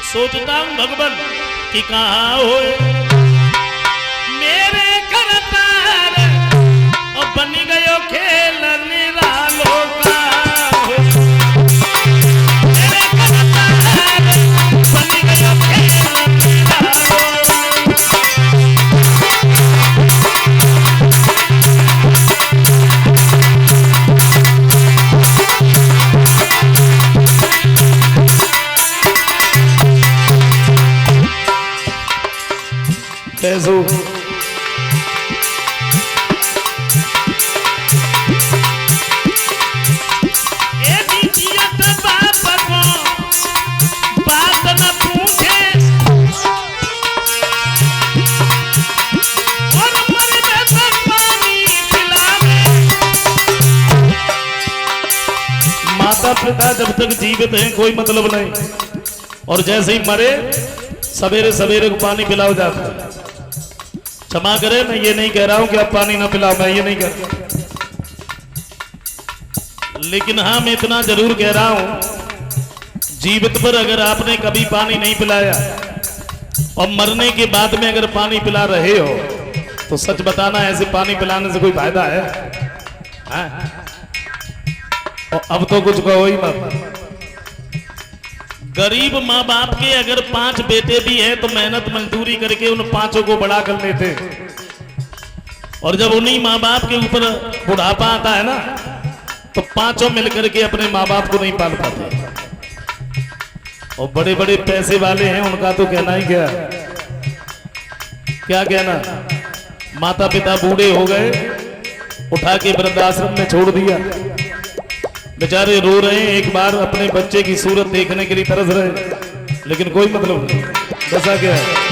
सोचता हूँ भगवान कि कहाँ हो मेरे घर तार और बनी गयो खेल निरालो का मेरे घर तार बनी गयो खेल निरालो। कैसो बात न पूछे और मर जाता पानी पिलावे। माता पिता जब तक जीवित हैं कोई मतलब नहीं, और जैसे ही मरे सवेरे सवेरे को पानी पिलाओ जाता है। क्षमा करे, मैं ये नहीं कह रहा हूं कि आप पानी ना पिलाओ, मैं ये नहीं कह रहा, लेकिन हाँ मैं इतना जरूर कह रहा हूं जीवित पर अगर आपने कभी पानी नहीं पिलाया और मरने के बाद में अगर पानी पिला रहे हो तो सच बताना ऐसे पानी पिलाने से कोई फायदा है? और अब तो कुछ कहो ही मत। गरीब माँ बाप के अगर 5 बेटे भी हैं तो मेहनत मजदूरी करके उन 5 को बड़ा कर लेते, और जब उन्हीं माँ बाप के ऊपर बुढ़ापा आता है ना तो 5 मिलकर के अपने माँ बाप को नहीं पाल पाते। और बड़े बड़े पैसे वाले हैं उनका तो कहना ही क्या कहना, माता पिता बूढ़े हो गए, उठा के वृद्धाश्रम में छोड़ दिया, बेचारे रो रहे हैं, एक बार अपने बच्चे की सूरत देखने के लिए तरस रहे, लेकिन कोई मतलब नहीं। दशा क्या है?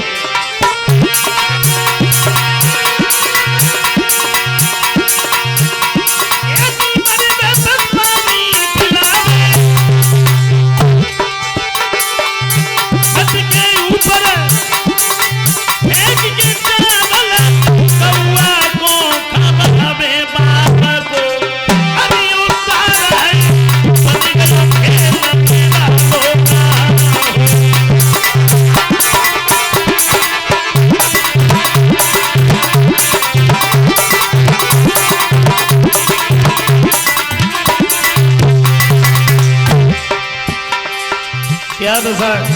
क्या दशा है?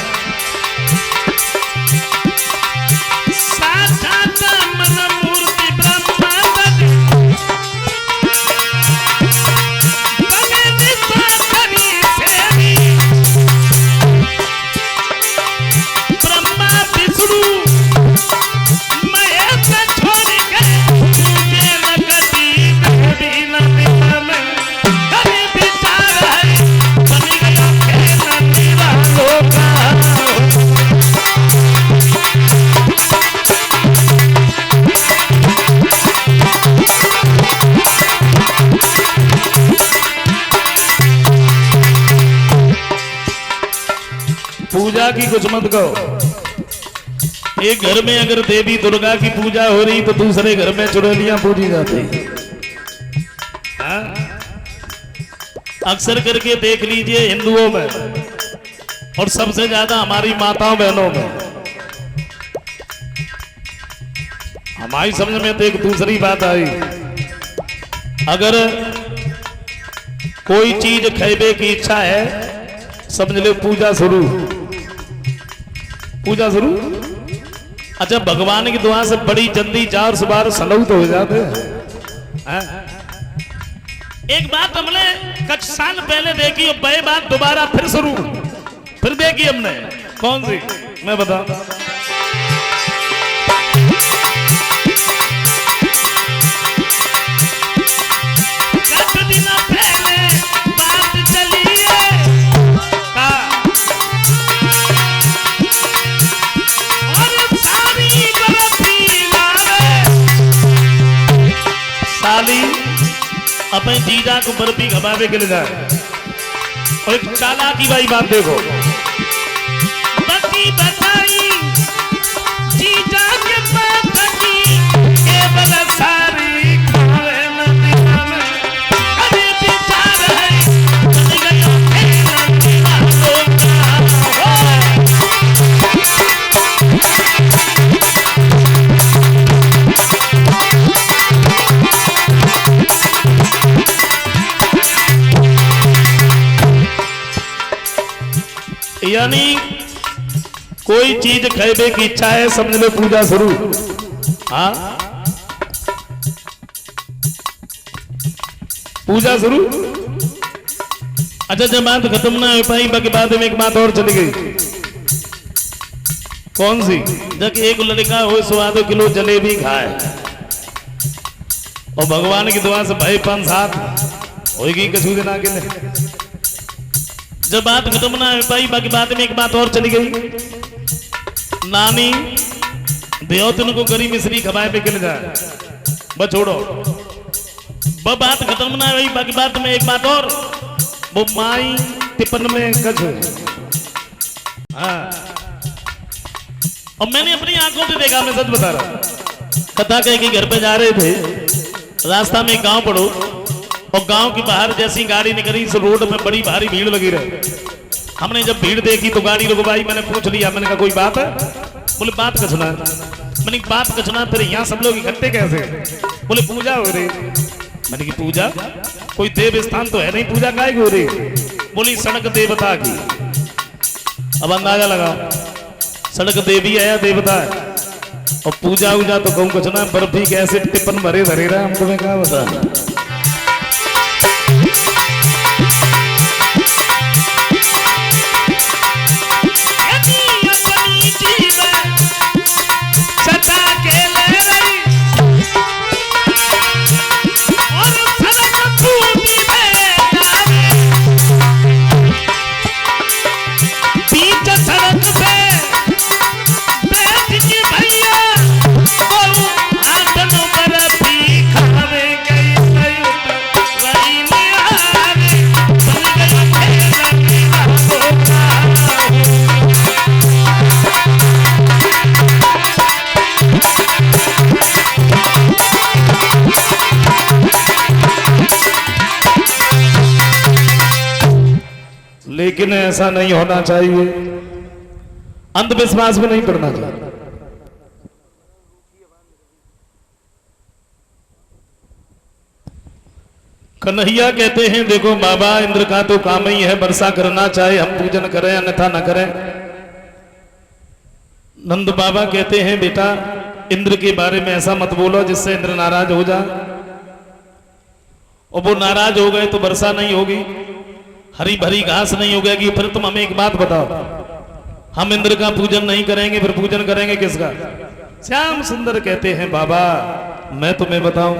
साक्षात मन मूर्ति ब्रह्मा ब्रह्मा विष्णु महेश छोड़ के तुझे लगती कभी न में कभी विचार है बनी गया खेल निरालो का। पूजा की कुछ मत कहो। एक घर में अगर देवी दुर्गा की पूजा हो रही तो दूसरे घर में चुड़ैलियां पूजी जाती। अक्सर करके देख लीजिए हिंदुओं में और सबसे ज्यादा हमारी माताओं बहनों में। हमारी समझ में तो एक दूसरी बात आई, अगर कोई चीज खाने की इच्छा है समझ लो पूजा शुरू। पूजा शुरू। अच्छा, भगवान की दुआ से बड़ी जल्दी 4 बार सलऊ तो हो जाते हैं। एक बात हमने कुछ साल पहले देखी और वही बात दोबारा फिर शुरू, फिर देखी हमने। कौन सी? मैं बता। साली अपने जीजा को बर्फी खवावे के लिए जाए, और एक चालाकी भाई बात देखो, बती बताई जीजा के पास की केवल सारी खावे नदिया में अरे विचार है बन गया खेल निरालो का। यानी कोई चीज खेबे की इच्छा है, समझ लो पूजा शुरू। हाँ, पूजा शुरू। अच्छा, जब बात खत्म ना हो पाई, बाकी बाद में एक बात और चली गई। कौन सी? जब एक लड़का हो 100 किलो जलेबी खाए और भगवान की दुआ से भाई 5-7 होगी कछू दिन आगे ले। जब बात खत्म ना हो पाई, बाकी बाद में एक बात और चली गई। नानी देवतन को गरी मिश्री खवाए पे गिर जाए, बस छोड़ो। वह बात खत्म ना हुई, बाकी बात में एक बात और, वो माई टिपन में कछ। हाँ, और मैंने अपनी आंखों से देखा, मैं सच बता रहा। कथा कह के घर पे जा रहे थे, रास्ता में एक गांव पड़ो, और गांव के बाहर जैसी गाड़ी निकली, इस रोड में बड़ी भारी भीड़ लगी रही। हमने जब भीड़ देखी तो गाड़ी रुकवाई। मैंने पूछ लिया, मैंने कहा कोई बात है? बोले बात का सुना। मैंने बात का सुना, फिर यहाँ सब लोग इकट्ठे कैसे? बोले पूजा हो रही। मैंने की पूजा? कोई देव स्थान तो है नहीं, पूजा काहे की हो रही? बोली सड़क देवता की। अब अंदाजा लगा, सड़क देवी है या देवता है? और पूजा उजा तो कहूँ कुछ ना, बर्फी कैसे टिपन भरे धरे रहा, हम तुम्हें क्या बता। लेकिन ऐसा नहीं होना चाहिए, अंधविश्वास में नहीं पड़ना चाहिए। कन्हैया कहते हैं देखो बाबा, इंद्र का तो काम ही है वर्षा करना, चाहे हम पूजन करें अन्यथा न करें। नंद बाबा कहते हैं बेटा, इंद्र के बारे में ऐसा मत बोलो जिससे इंद्र नाराज हो जाए, और वो नाराज हो गए तो वर्षा नहीं होगी, हरी भरी घास नहीं उगेगी। फिर तुम हमें एक बात बताओ, हम इंद्र का पूजन नहीं करेंगे, फिर पूजन करेंगे किसका? श्याम सुंदर कहते हैं बाबा मैं तुम्हें बताऊं,